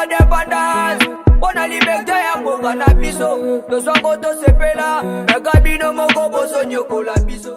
indépendance. On a liberté ya mboka na biso. Tozongo tosepela. Megabino moko boso nyoko la biso.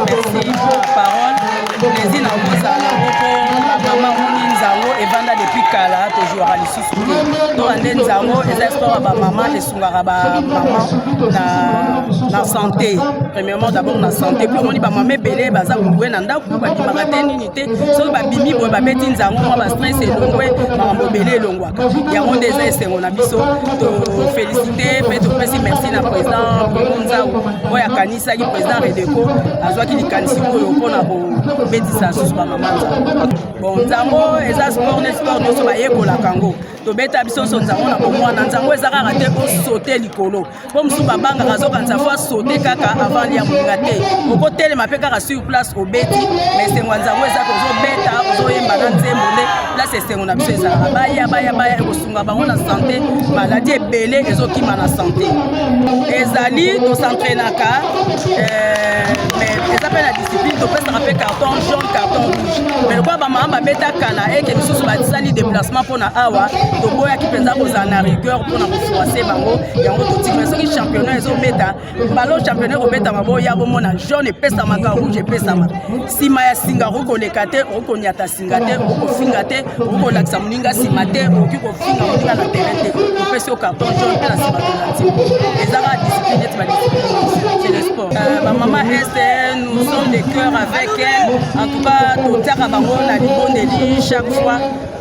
Merci pour la parole. Les îles en maman Nzango et Vanda depuis Kala, toujours à l'issue. Donc, Nzango et l'espoir à maman et Sungara maman na santé. Premièrement, d'abord la santé. Puis on dit maman belé baza boué nanda ku ba dimagate unité. So ba bimi bo ba beti Nzango ba stress et longwe maman belé longwa. Ya on des essais on a biso to féliciter, fait to merci na président Nzango. Oya kanisa ki président Redeko azwa ki kanisi ko pona ko betisa sur maman. Bon Nzango eza sport no so ba yekola kango. To beta biso so Nzango na bomwana Nzango ezaka raté ko sauter likolo. Comme sou babanga razo kanza fois sauter kaka avant lia mungate. Oko tele mapeka sur place au beti mais c'est Nzango ezaka zo beta zo yemba na nzembo là c'est sengo na biso ezaka baya ko sunga bango na santé maladie belé ezokima na santé. Ezali to s'entraînaka mais ça s'appelle la discipline to pesa rapé carton jaune carton rouge. Mais quoi ba mama beta kala et que biso ba sali déplacement pour na awa to boya ki penza ko za na rigueur pour na forcer bango yango to tigre so ki championnat ezo beta balo championnat ko beta mabo ya bo mona jaune pesa maka rouge pesa ma sima ya singa ko lekate ko nyata singate ko fingate ko laksa muninga simate ko finga muninga na terrain to pesa au carton jaune pesa sima de ezaka discipline et ba discipline c'est le sport. Ma maman est nous sommes des cœurs avec elle en tout cas to taka bango na libondeli chaque fois.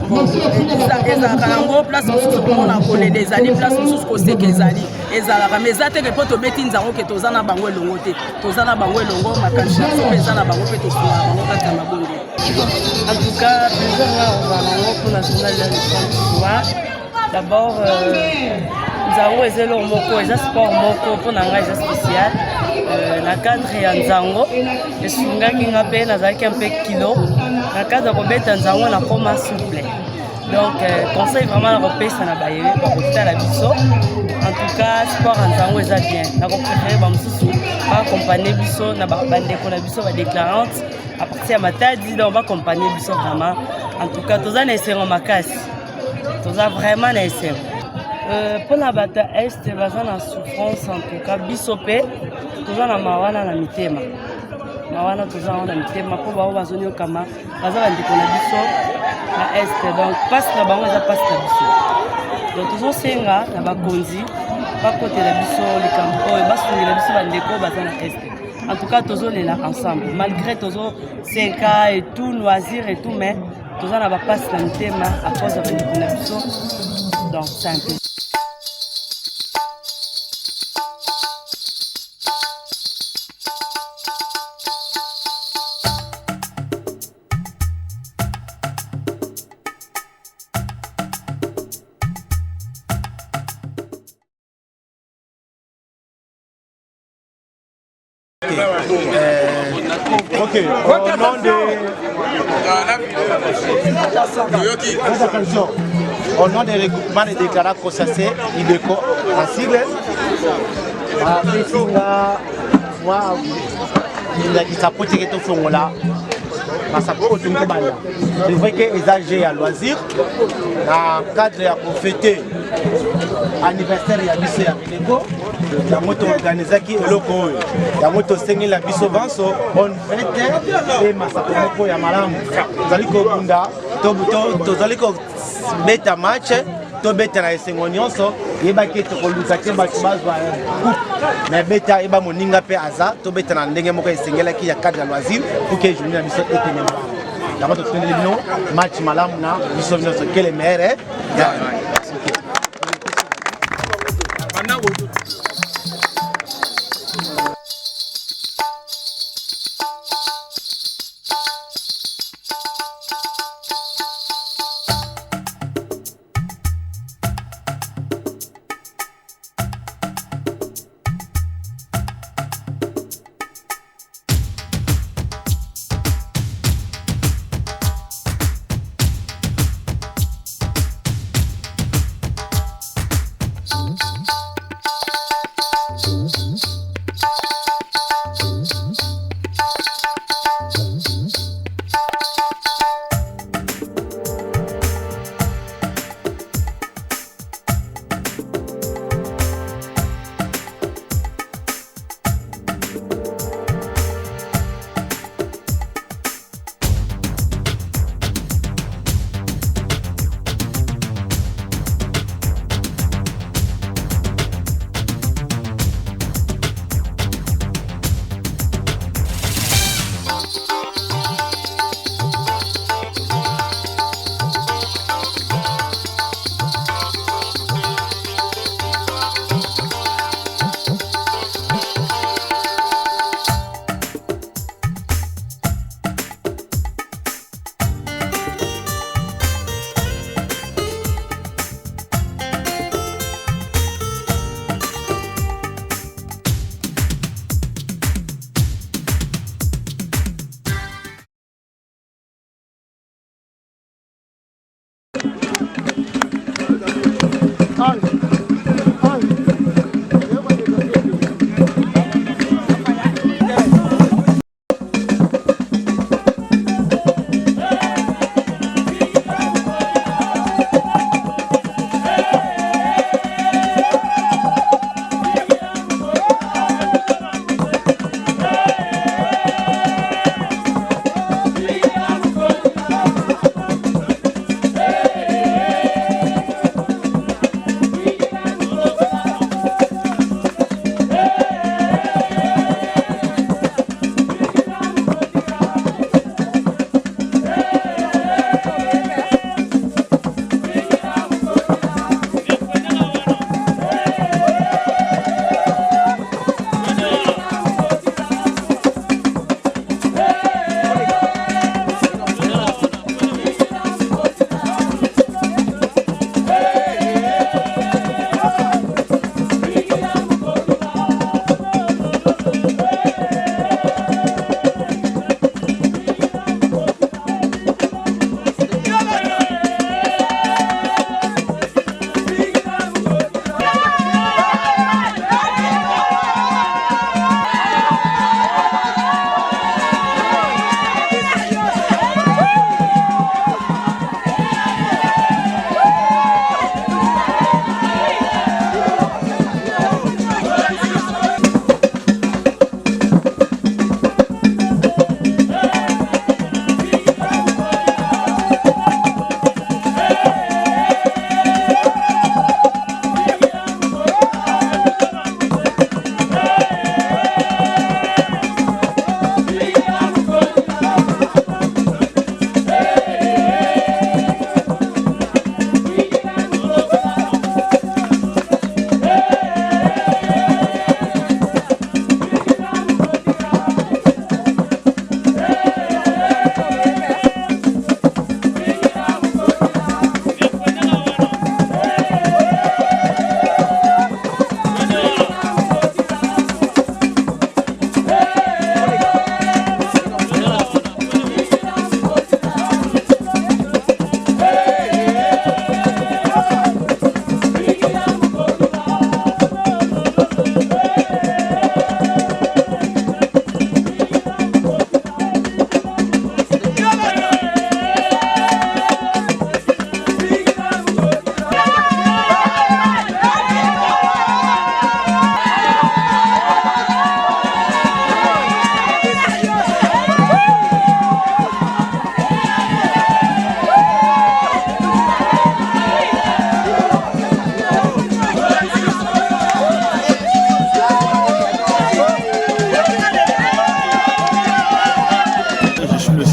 Bon, ezalaka yango place mosusu komona kolele ezali place mosusu koseka ezali ezalaka mais eza te ke mpo tobeti Nzango ke toza na bango elongo te toza na bango elongo makanisi na biso mpe eza na bango mpe tosunga bango kati ya mabonde. national de l'histoire. D'abord, Nzango ezelo moko, eza sport moko pour nanga eza spécial. Na cadre ya Nzango, esungaki nga pe nazalaki un peu kilo. Na cadre ya kobeta Nzango na koma souple. Donc, conseil vraiment na kopesa na bayebe pa kotala biso. En tout cas, sport en Nzango eza bien. Na kopréféré ba mususu ba accompagner biso na ba bandeko na biso ba déclarante à partir ya matadi donc ba accompagner biso vraiment. En tout cas, toza na esengo makasi. Toza vraiment na esengo. Pour la bata est baza na souffrance en tout cas biso pe toza na mawana na mitema. Mawana toza na mitema po ba bazoni okama baza bandeko na biso na est donc passe na bango eza passe na biso. Donc tozo senga na bakonzi ba côté la biso likambo oyo basungela biso bandeko baza na est. En tout cas tozo lela ensemble malgré tozo 5 ans et tout loisir et tout mais toza na ba passe na mitema à cause de bandeko na biso. Donc c'est un peu Ok, au nom de... Au nom des regroupements des déclarants Kossacé, IBECO, en sigle, c'est vrai que les âgés à loisir, dans le cadre de fêter l'anniversaire de Bisso et Amélégo, il y a moto organisé qui est loco, il y a moto sengé la Bisso Vanso, on fête et Massakomoko ya Malamu. Zaliko Bunda, Tozaliko beta match, to beta na esengo nyonso, yebaki to koluka te ba bazwa mais beta eba moninga pe aza, to beta na ndenge moko esengela ki ya cadre ya loisir pour que journée na Bisso etene. D'abord, tu connais le match malam na biso nyonso que les meilleurs.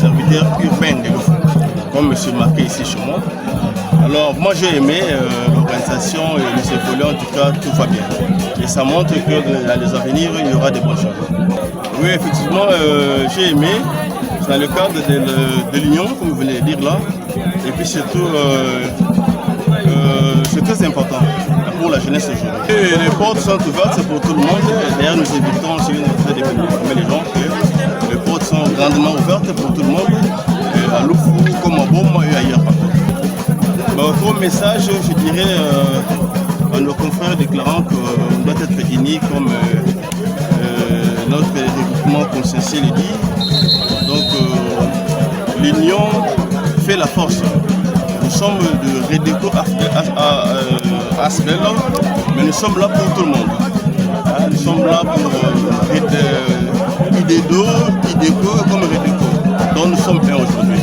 serviteur urbain de l'OFO, comme c'est marqué ici chez moi. Alors moi j'ai aimé l'organisation et les évolutions, en tout cas tout va bien. Et ça montre que dans les avenirs il y aura des bonnes choses. Oui effectivement j'ai aimé, dans le cadre de l'union comme vous venez de dire là, et puis surtout c'est très important pour la jeunesse aujourd'hui. Les portes sont ouvertes pour tout le monde, et d'ailleurs nous évitons aussi d'informer les gens que les portes sont grandement ouvertes pour tout le monde, à Loufou comme à Boma et ailleurs partout. Pour message, je dirais à nos confrères déclarant qu'on doit être unis comme notre regroupement consensuel le dit. Donc l'union fait la force. Nous sommes de Redeco à Asbel, mais nous sommes là pour tout le monde. Nous sommes là pour Idedo, Ideco comme Redeco. Donc nous sommes bien aujourd'hui.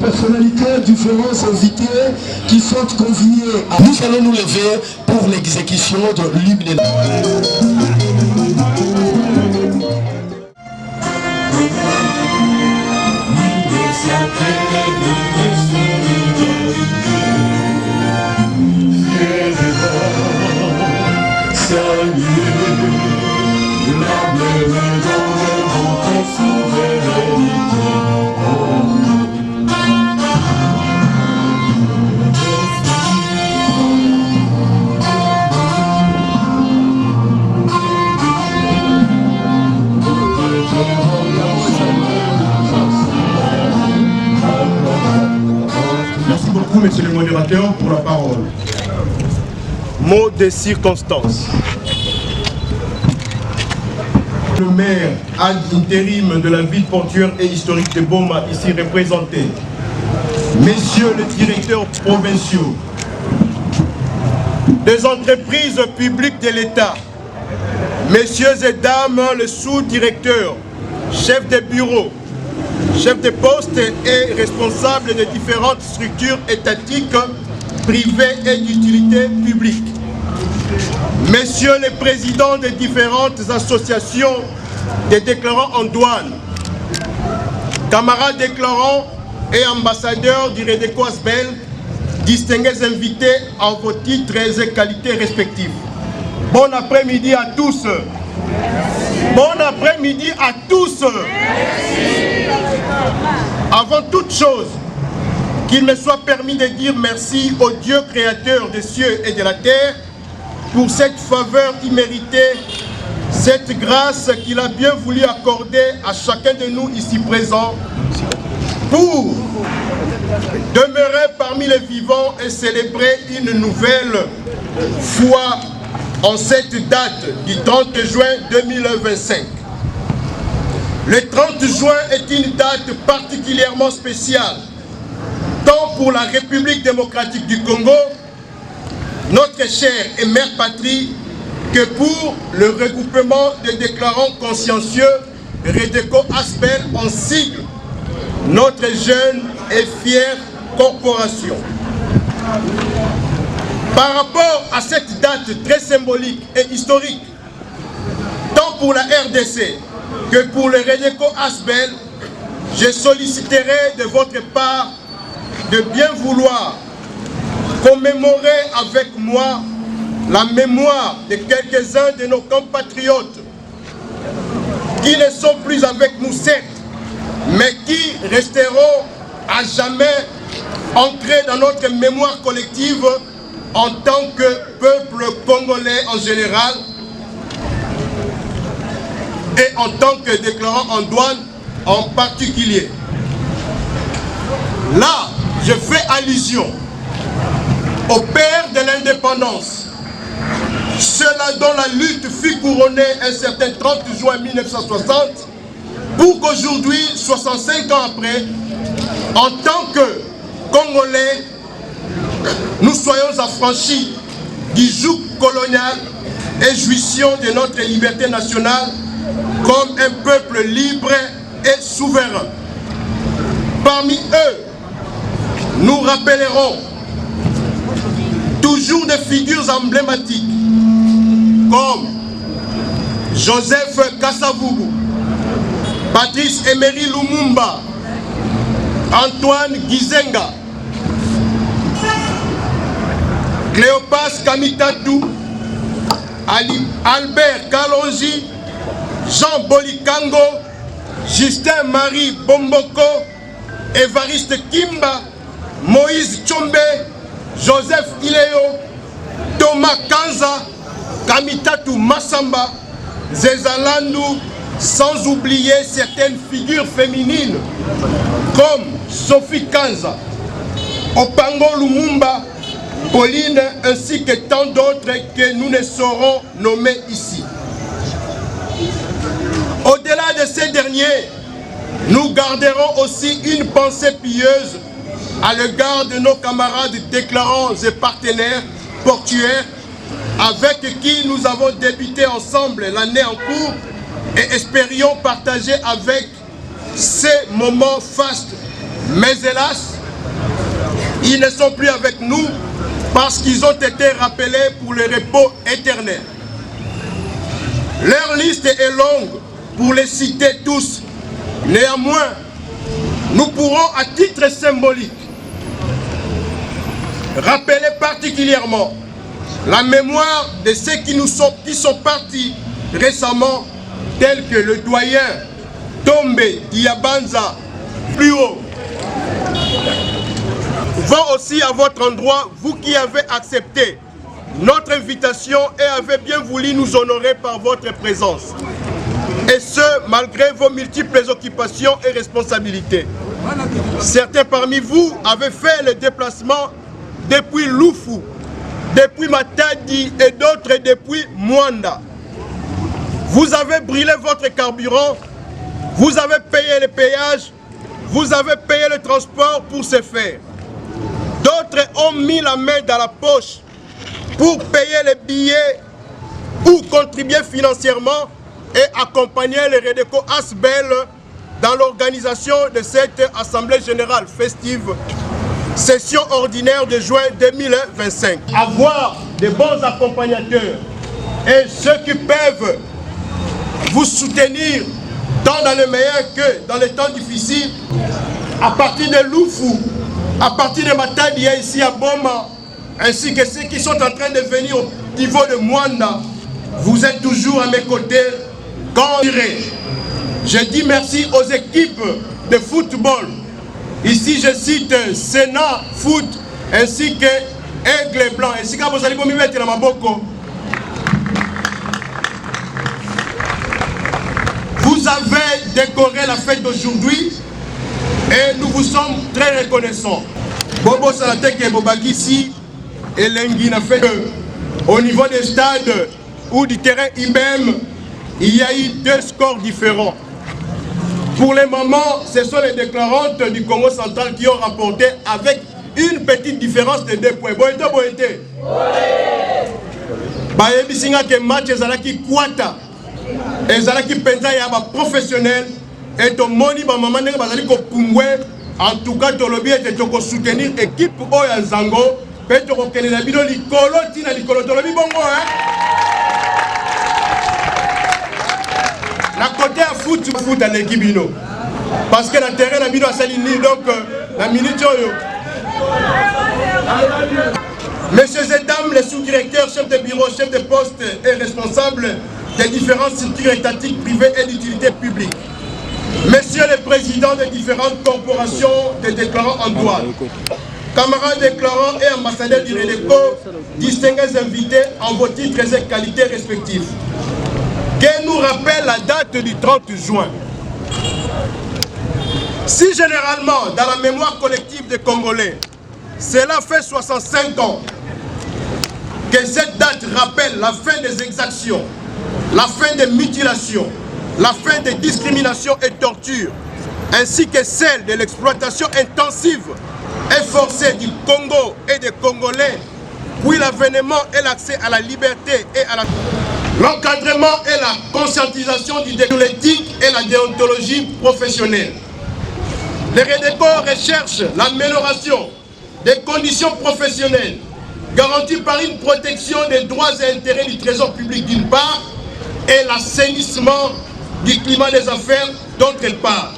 Personnalités, différents invités qui sont conviés. Nous allons nous lever pour l'exécution de l'hymne. Mot de circonstance. Le maire ad intérim de la ville portuaire et historique de Boma, ici représenté. Messieurs les directeurs provinciaux des entreprises publiques de l'État, messieurs et dames les sous-directeurs, chefs de bureau, chefs de poste et responsables de différentes structures étatiques, privées et d'utilité publique, messieurs les présidents des différentes associations des déclarants en douane, camarades déclarants et ambassadeurs du Redeco Asbel, distingués invités en vos titres et qualités respectifs. Bon après-midi à tous. Bon après-midi à tous. Merci. Avant toute chose, qu'il me soit permis de dire merci au Dieu créateur des cieux et de la terre pour cette faveur imméritée, cette grâce qu'il a bien voulu accorder à chacun de nous ici présents pour demeurer parmi les vivants et célébrer une nouvelle fois en cette date du 30 juin 2025. Le 30 juin est une date particulièrement spéciale, tant pour la République démocratique du Congo, notre chère et mère patrie, que pour le regroupement des déclarants consciencieux Redeco Asbel en sigle, notre jeune et fière corporation. Par rapport à cette date très symbolique et historique, tant pour la RDC que pour le Redeco Asbel, je solliciterai de votre part de bien vouloir commémorer avec moi la mémoire de quelques-uns de nos compatriotes qui ne sont plus avec nous certes, mais qui resteront à jamais ancrés dans notre mémoire collective en tant que peuple congolais en général et en tant que déclarant en douane en particulier. Là, je fais allusion au père de l'indépendance, ceux-là dont la lutte fut couronnée un certain 30 juin 1960, pour qu'aujourd'hui, 65 ans après, en tant que Congolais, nous soyons affranchis du joug colonial et jouissions de notre liberté nationale comme un peuple libre et souverain. Parmi eux, nous rappellerons toujours des figures emblématiques comme Joseph Kasavubu, Patrice Emery Lumumba, Antoine Gizenga, Cléopas Kamitatou, Albert Kalonji, Jean Bolikango, Justin-Marie Bomboko, Évariste Kimba, Moïse Tchombe, Joseph Ileo, Thomas Kanza, Kamitatou Massamba, Zezalandou, sans oublier certaines figures féminines comme Sophie Kanza, Opango Lumumba, Pauline ainsi que tant d'autres que nous ne saurons nommer ici. Au-delà de ces derniers, nous garderons aussi une pensée pieuse à l'égard de nos camarades déclarants et partenaires portuaires avec qui nous avons débuté ensemble l'année en cours et espérions partager avec ces moments fastes. Mais hélas, ils ne sont plus avec nous parce qu'ils ont été rappelés pour le repos éternel. Leur liste est longue pour les citer tous. Néanmoins, nous pourrons à titre symbolique rappeler particulièrement la mémoire de ceux qui sont partis récemment, tels que le doyen Tombe Diabanza plus haut. Va aussi à votre endroit, vous qui avez accepté notre invitation et avez bien voulu nous honorer par votre présence. Et ce, malgré vos multiples occupations et responsabilités. Certains parmi vous avaient fait le déplacement depuis Loufou depuis Matadi et d'autres depuis Mwanda. Vous avez brûlé votre carburant, vous avez payé les péages, vous avez payé le transport pour se faire. D'autres ont mis la main dans la poche pour payer les billets ou contribuer financièrement et accompagner les Redeco Asbel dans l'organisation de cette Assemblée Générale festive, session ordinaire de juin 2025. Avoir de bons accompagnateurs et ceux qui peuvent vous soutenir tant dans le meilleur que dans les temps difficiles, à partir de Loufou, à partir de Matadia ici à Boma, ainsi que ceux qui sont en train de venir au niveau de Mwanda, vous êtes toujours à mes côtés quand je dis merci aux équipes de football. Ici je cite Sénat Foot ainsi que Aigle Blanc. Ainsi que vous allez vous mettre dans ma boko. Vous avez décoré la fête d'aujourd'hui et nous vous sommes très reconnaissants. Bobo Salateke Bobaki ici et Lengi n'a fait au niveau des stades ou du terrain IBM, il y a eu 2 scores différents. Pour les moments, ce sont les déclarantes du Congo central qui ont remporté avec une petite différence de 2 points. Boété, boété. Bayebi singa que match ezalaki kwata. Ezalaki penza ya ba professionnel et to moni ba maman ndenge bazali ko pungwe. En tout cas, tolobi ete toko soutenir équipe oya Nzango. Pe toko kelela bino likolo tina likolo tolobi bongo La côté à foot à l'équipe bino. Parce que la terrain a bino à Salini donc la minute yo. Messieurs et dames, les sous-directeurs, chefs de bureau, chefs de poste et responsables des différentes structures étatiques, privées et d'utilité publique. Messieurs les présidents des différentes corporations des déclarants en douane. Camarades déclarants et ambassadeurs du Redeco, distingués invités en vos titres et qualités respectifs. Qui nous rappelle la date du 30 juin. Si généralement, dans la mémoire collective des Congolais, cela fait 65 ans que cette date rappelle la fin des exactions, la fin des mutilations, la fin des discriminations et tortures, ainsi que celle de l'exploitation intensive et forcée du Congo et des Congolais, puis l'avènement et l'accès à la liberté et à la... L'encadrement et la conscientisation de l'éthique et la déontologie professionnelle. Les Redeco recherchent l'amélioration des conditions professionnelles garanties par une protection des droits et intérêts du trésor public d'une part et l'assainissement du climat des affaires d'autre part.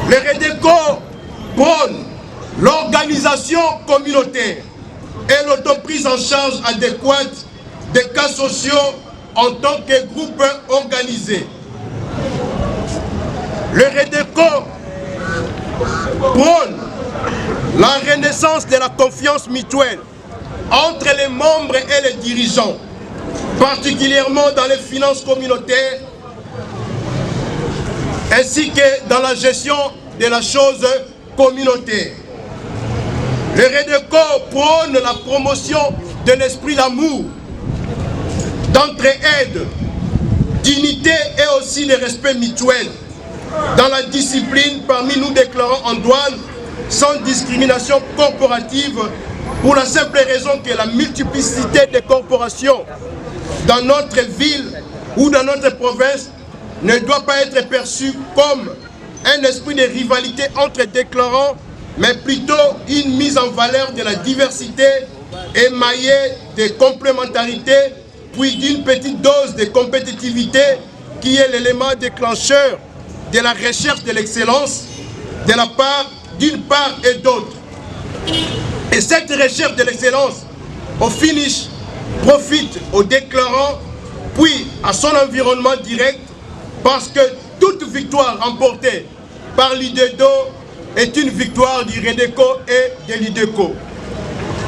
Les Redeco prônent l'organisation communautaire et l'autoprise en charge adéquate des cas sociaux en tant que groupe organisé. Le Redeco prône la renaissance de la confiance mutuelle entre les membres et les dirigeants, particulièrement dans les finances communautaires, ainsi que dans la gestion de la chose communautaire. Le Redeco prône la promotion de l'esprit d'amour, d'entraide, dignité et aussi le respect mutuel dans la discipline parmi nous déclarants en douane sans discrimination corporative pour la simple raison que la multiplicité des corporations dans notre ville ou dans notre province ne doit pas être perçue comme un esprit de rivalité entre déclarants, mais plutôt une mise en valeur de la diversité émaillée de complémentarité puis d'une petite dose de compétitivité qui est l'élément déclencheur de la recherche de l'excellence de la part d'une part et d'autre. Et cette recherche de l'excellence, au finish, profite au déclarant puis à son environnement direct parce que toute victoire remportée par l'IDEDO est une victoire du Redeco et de l'IDECO.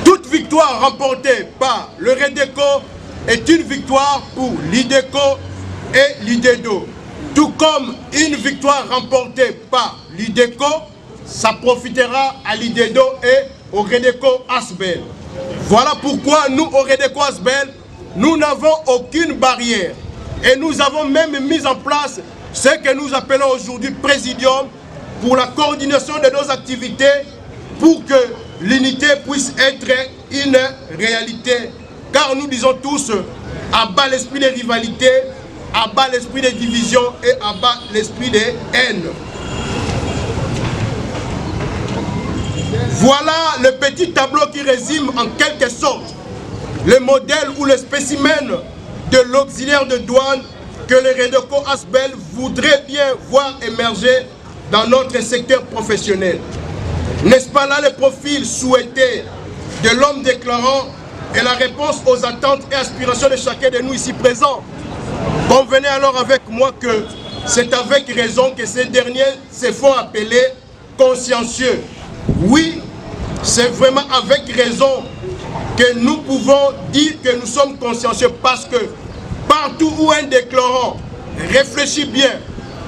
Toute victoire remportée par le Redeco est une victoire pour l'IDECO et l'IDEDO. Tout comme une victoire remportée par l'IDECO, ça profitera à l'IDEDO et au Redeco Asbel. Voilà pourquoi nous, au Redeco Asbel, nous n'avons aucune barrière. Et nous avons même mis en place ce que nous appelons aujourd'hui Présidium pour la coordination de nos activités pour que l'unité puisse être une réalité. Car nous disons tous, à bas l'esprit de rivalité, à bas l'esprit de division et à bas l'esprit de haine. Voilà le petit tableau qui résume en quelque sorte le modèle ou le spécimen de l'auxiliaire de douane que le Redeco Asbel voudrait bien voir émerger dans notre secteur professionnel. N'est-ce pas là le profil souhaité de l'homme déclarant et la réponse aux attentes et aspirations de chacun de nous ici présents? Convenez alors avec moi que c'est avec raison que ces derniers se font appeler consciencieux. Oui, c'est vraiment avec raison que nous pouvons dire que nous sommes consciencieux parce que partout où un déclarant réfléchit bien,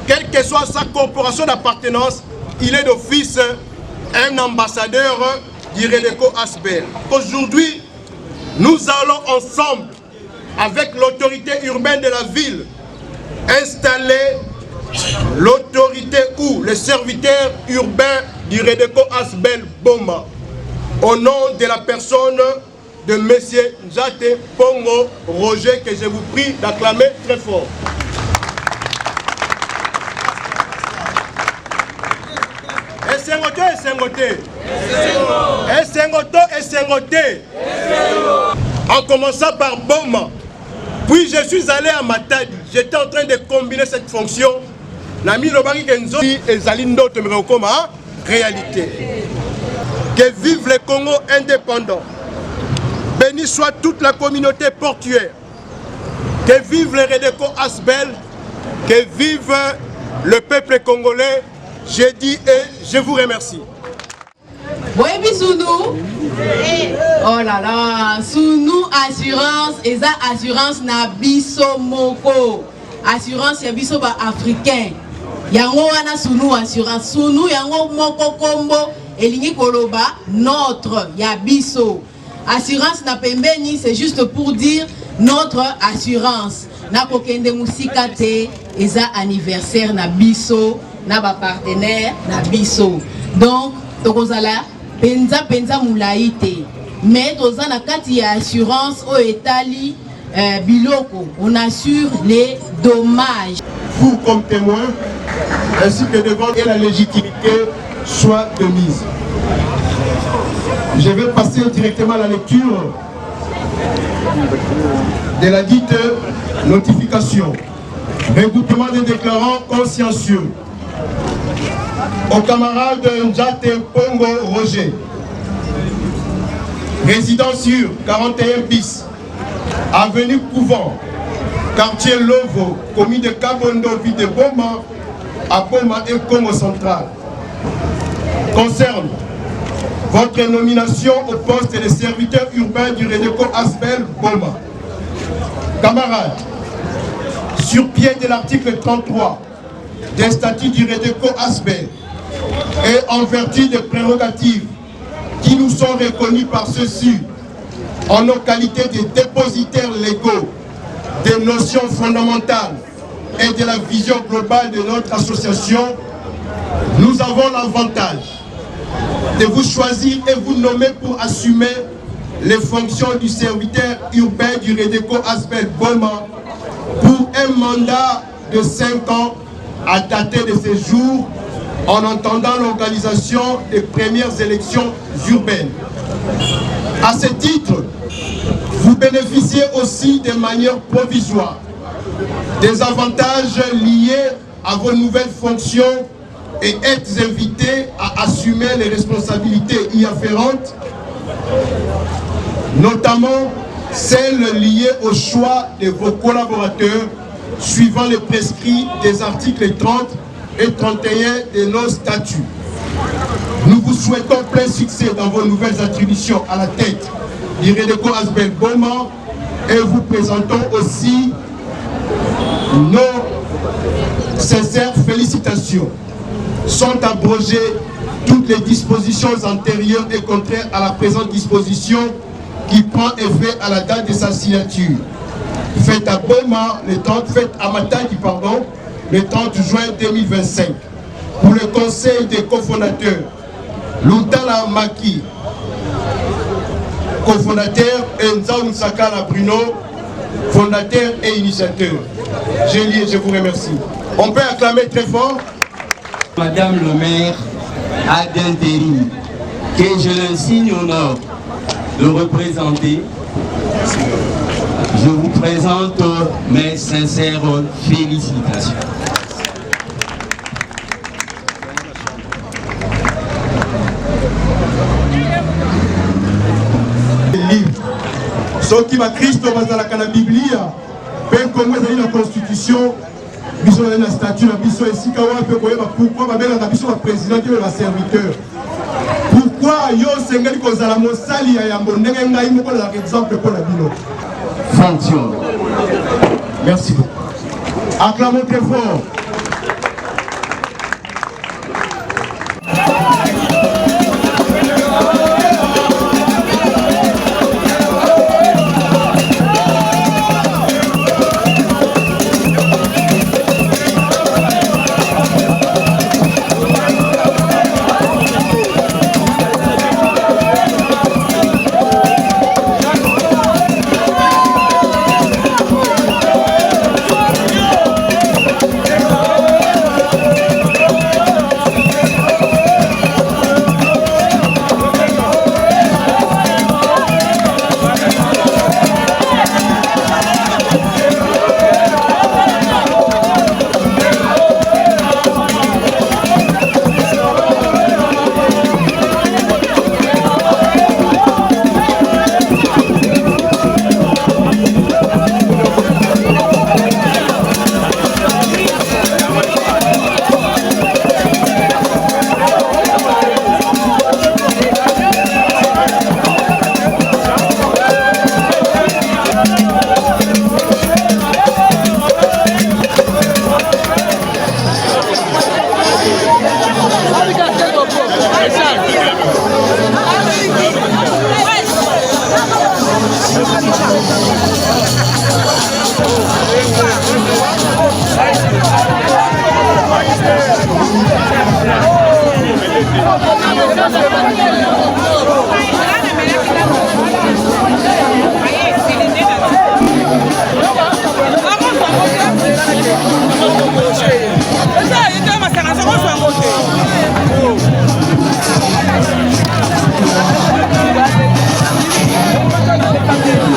quelle que soit sa corporation d'appartenance, il est d'office un ambassadeur du Redeco Asbel. Aujourd'hui, nous allons ensemble, avec l'autorité urbaine de la ville, installer l'autorité ou le serviteur urbain du Redeco Asbel Boma, au nom de la personne de M. Njate Pongo Roger, que je vous prie d'acclamer très fort. En commençant par Boma, puis je suis allé à Matadi. J'étais en train de combiner cette fonction. Nami Lobaki Kenzo et Zalindo Temerokoma, réalité. Que vive le Congo indépendant. Béni soit toute la communauté portuaire. Que vive le Redeco Asbel. Que vive le peuple congolais. Je dis et je vous remercie. Boyebi Sounou. Oh là là, Sounou assurance, eza assurance na biso moko. Assurance ya biso ba africain. Yango wana Sounou assurance. Sounou yango moko kombo elingi koloba notre ya biso. Assurance na pembeni, c'est juste pour dire notre assurance. Na kokende musika te, eza anniversaire na biso, na ba partenaire na biso. Donc tokozala penza moulaïté. Mais toza na kati ya assurance au etali biloko, on assure les dommages. Vous comme témoin, ainsi que devant et la légitimité soit de mise. Je vais passer directement à la lecture de la dite notification. Regroupement des déclarants consciencieux. Au camarade Njate Pongo Roger, résident sur 41 bis, avenue Couvent, quartier Lovo, commune de Kabondo, ville de Boma, à Boma et Congo central. Concerne votre nomination au poste de serviteur urbain du Redeco Asbel Boma. Camarades, sur pied de l'article 33 des statuts du Redeco Asbel et en vertu des prérogatives qui nous sont reconnues par ceux-ci en nos qualités de dépositaires légaux des notions fondamentales et de la vision globale de notre association, nous avons l'avantage de vous choisir et vous nommer pour assumer les fonctions du serviteur urbain du Redeco Asbel Boma pour un mandat de 5 ans à dater de ces jours, en entendant l'organisation des premières élections urbaines. À ce titre, vous bénéficiez aussi de manière provisoire des avantages liés à vos nouvelles fonctions et êtes invités à assumer les responsabilités y afférentes, notamment celles liées au choix de vos collaborateurs suivant les prescrits des articles 30 et 31 de nos statuts. Nous vous souhaitons plein succès dans vos nouvelles attributions à la tête du Redeco Asbel Boma et vous présentons aussi nos sincères félicitations. Sont abrogées toutes les dispositions antérieures et contraires à la présente disposition qui prend effet à la date de sa signature. Faites à Boma, faites à Matadi, pardon, le 30 juin 2025. Pour le conseil des cofondateurs, Lutala Maki, cofondateur, et Nzao Nsakala Bruno, fondateur et initiateur. Je vous remercie. On peut acclamer très fort. Madame le maire a d'intérim, que je le signe honneur de représenter. Je vous présente mes sincères félicitations. Ce qui va Christ dans la Bible, même comme vous avez la constitution, nous avons la statue, nous avons pourquoi le président qui est le serviteur. Pourquoi yo sengeli kozala mosali ya yambo ndenge ngai moko na exemple pour la bino. Fonctionne. Merci beaucoup. Acclamons très fort.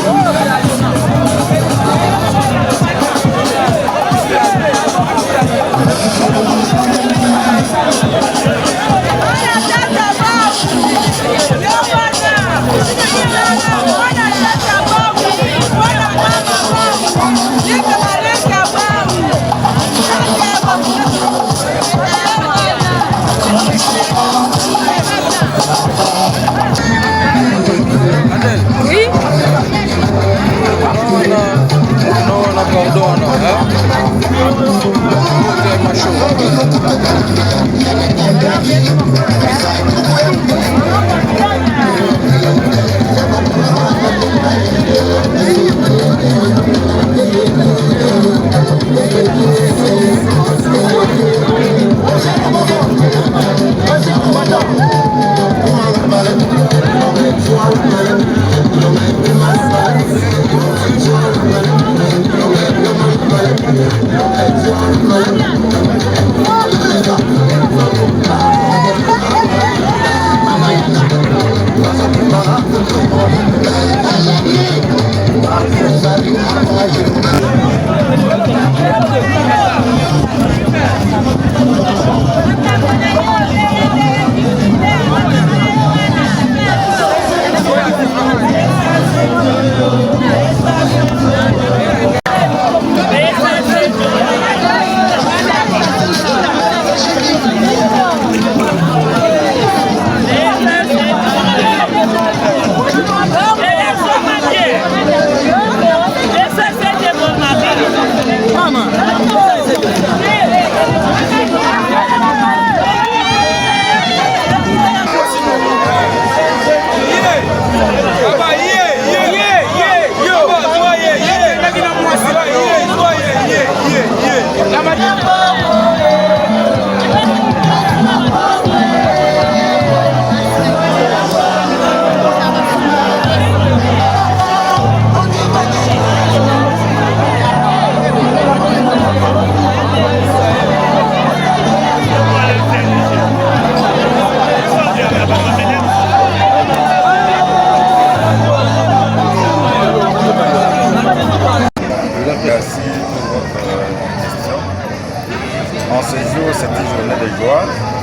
Oh,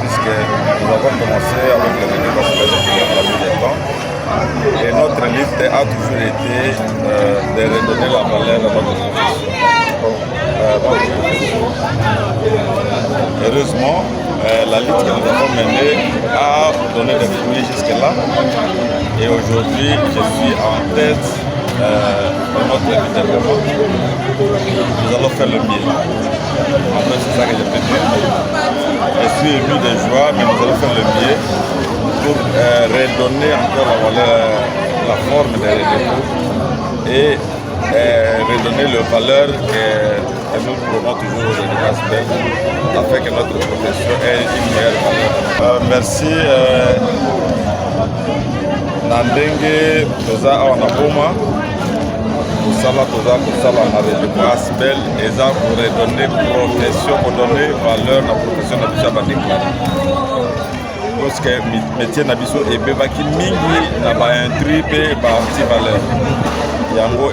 puisque nous avons commencé avec le Rédéco Aspel la nuit des temps. Et notre lutte a toujours été de redonner la valeur à notre profession. Heureusement, la lutte que nous avons menée a donné des fruits jusque-là. Et aujourd'hui, je suis en tête de notre événement. Nous allons faire le mieux. En fait, c'est ça que je peux dire. Je suis ému de joie, mais nous allons faire le mieux pour redonner encore la forme des Rédéco et redonner la valeur que nous prouvons toujours aux Rédéco Aspel afin que notre profession ait une meilleure valeur. Merci. Nandenge toza awa na boma kosala na Rédéco Aspel eza pour redonner profession, pour donner valeur na profession na biso ya badéclaré. Parce que métier na biso ebebaki mingi na baintrus mpe baanti-valeur. Yango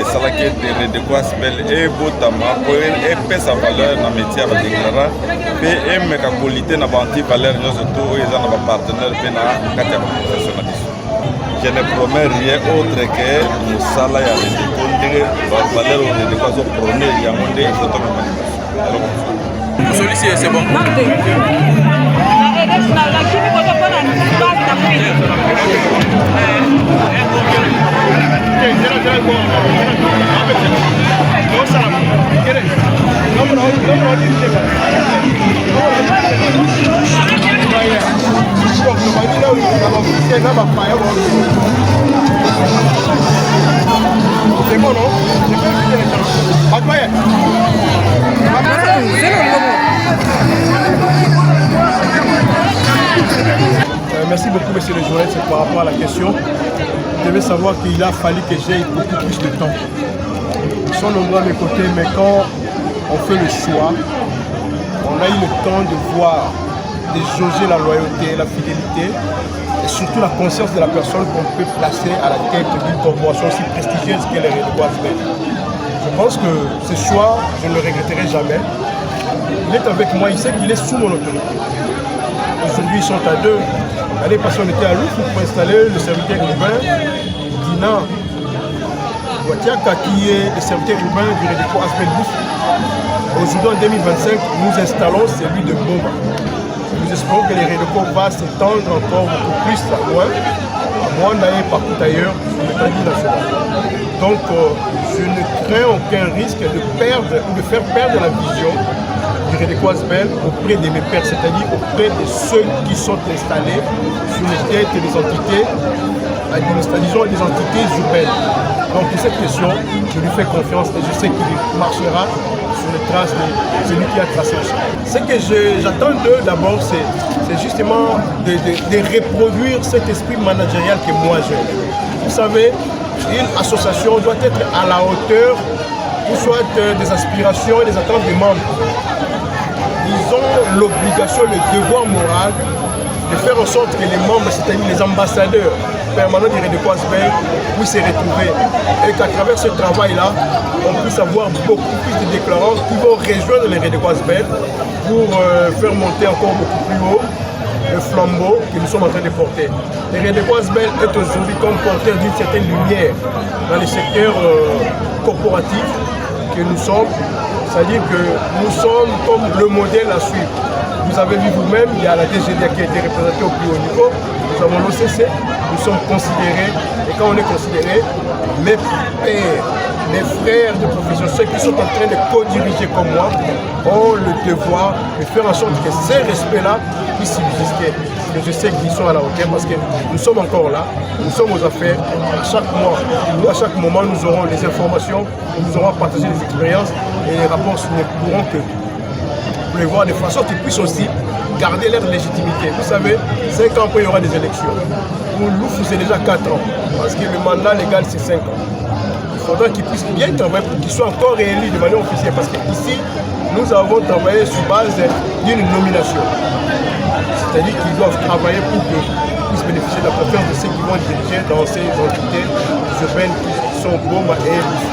esalaki ete Rédéco Aspel ebotama po epesa valeur na métier ya badéclarant mpe emeka kolite na baanti-valeur nyonso to oyo eza na bapartenaire mpe na kati ya baprofession na biso. Je ne promets rien autre que mosala ya Rédéco ndenge bavaleur oyo Rédéco azoprone yango nde ezotokama liboso. Celui-ci c'est bon. C'est bon, non? Merci beaucoup, monsieur le journaliste, par rapport à la question. Vous devez savoir qu'il a fallu que j'aie beaucoup plus de temps. Ils sont nombreux à mes côtés, mais quand on fait le choix, on a eu le temps de voir, de jauger la loyauté, la fidélité et surtout la conscience de la personne qu'on peut placer à la tête d'une corporation aussi prestigieuse qu'est les Rédéco Aspel. Je pense que ce choix, je ne le regretterai jamais. Il est avec moi, il sait qu'il est sous mon autorité. Aujourd'hui, ils sont à deux. L'année passée, on était à Louf pour installer le serviteur urbain Dina Watiaka, qui est le serviteur urbain du Rédéco Aspel Louf. Aujourd'hui, en 2025, nous installons celui de Boma. Nous espérons que les Rédéco va s'étendre encore beaucoup plus loin, à Rwanda et partout ailleurs sur le territoire national. Donc, je ne crains aucun risque de perdre ou de faire perdre la vision du Rédéco Aspel auprès de mes pairs, c'est-à-dire auprès de ceux qui sont installés sur les têtes des entités, disons des entités urbaines. Donc pour cette question, je lui fais confiance et je sais qu'il marchera sur les traces de celui qui a tracé le chemin. Ce que j'attends d'eux d'abord, c'est justement de reproduire cet esprit managérial que moi j'ai. Vous savez, une association doit être à la hauteur ou soit des aspirations et des attentes des membres. Ils ont l'obligation, le devoir moral de faire en sorte que les membres, c'est-à-dire les ambassadeurs permanents du Rédéco Aspel, puissent se retrouver. Et qu'à travers ce travail-là, on puisse avoir beaucoup plus de déclarants qui vont rejoindre les Rédéco Aspel pour faire monter encore beaucoup plus haut le flambeau que nous sommes en train de porter. Le Rédéco Aspel est aujourd'hui comme porteur d'une certaine lumière dans les secteurs corporatifs que nous sommes. C'est-à-dire que nous sommes comme le modèle à suivre. Vous avez vu vous-même, il y a la DGDA qui a été représentée au plus haut niveau. Nous avons l'OCC, nous sommes considérés. Et quand on est considéré, mes pères, mes frères de profession, ceux qui sont en train de co-diriger comme moi, ont le devoir de faire en sorte que ces respects-là puissent subsister. Et je sais qu'ils sont à la hauteur parce que nous sommes encore là, nous sommes aux affaires. À chaque mois, à chaque moment, nous aurons les informations, nous aurons partagé les expériences et les rapports ne pourront que prévoir de façon qu'ils puissent aussi garder leur légitimité. Vous savez, 5 ans après, il y aura des élections. Pour Louf, c'est déjà 4 ans, parce que le mandat légal, c'est 5 ans. Il faudra qu'ils puissent bien travailler pour qu'ils soient encore réélus de manière officielle, parce qu'ici, nous avons travaillé sur base d'une nomination. C'est-à-dire qu'ils doivent travailler pour qu'ils puissent bénéficier de la confiance de ceux qui vont diriger dans ces entités urbaines qui sont Boma et Louf.